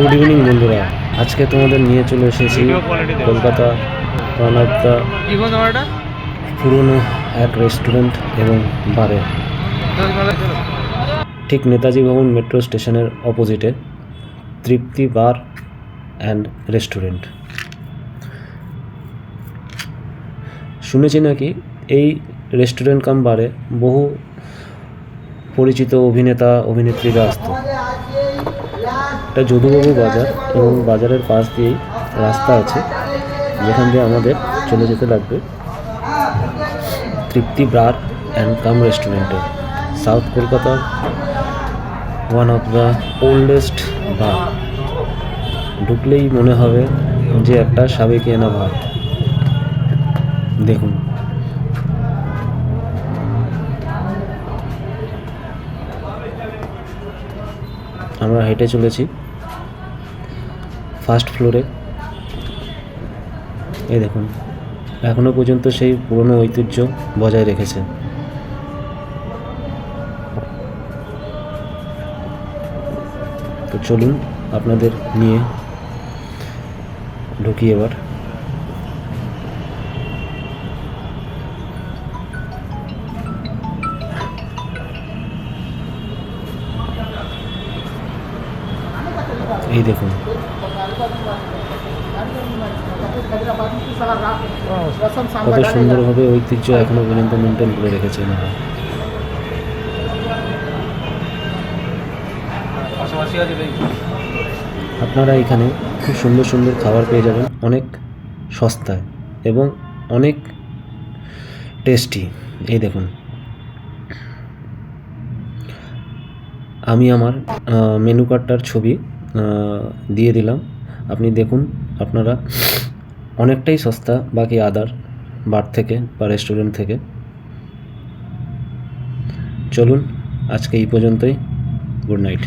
Good evening বন্ধুরা, আজকে তোমাদের নিয়ে চলে এসেছি কলকাতা ওয়ান অফ দ্য পুরনো এক রেস্টুরেন্ট এবং বারে, ঠিক নেতাজি ভবন মেট্রো স্টেশনের অপোজিটে তৃপ্তি বার অ্যান্ড রেস্টুরেন্ট। শুনেছি নাকি এই রেস্টুরেন্ট কাম বারে বহু পরিচিত অভিনেতা অভিনেত্রীরা আসতো। এটা যদুবাবু বাজার এবং বাজারের পাশ দিয়েই রাস্তা আছে, যেখান দিয়ে আমাদের চলে যেতে লাগবে তৃপ্তি বার অ্যান্ড কাম রেস্টুরেন্টে। সাউথ কলকাতার ওয়ান অফ দ্য ওল্ডেস্ট বার। ঢুকলেই মনে হবে যে একটা সাবেকিয়ানা বার। দেখুন, আমরা হেঁটে চলেছি ফার্স্ট ফ্লোরে। এই দেখুন, এখনো পর্যন্ত সেই পুরনো ঐতিহ্য বজায় রেখেছে। তো চলুন আপনাদের নিয়ে ঢুকি এবার। এই দেখুন, কত সুন্দরভাবে ঐতিহ্য এখনো পর্যন্ত মেনটেন করে রেখেছে এনারা। আপনারা এখানে খুব সুন্দর সুন্দর খাবার পেয়ে যাবেন, অনেক সস্তায় এবং অনেক টেস্টি। এই দেখুন, আমি আমার মেনু কার্ডটার ছবি দিয়ে দিলাম, আপনি দেখুন। আপনারা অনেকটাই সস্তা বাকি আদার বার থেকে বা রেস্টুরেন্ট থেকে। চলুন আজকে এই পর্যন্তই। Good night.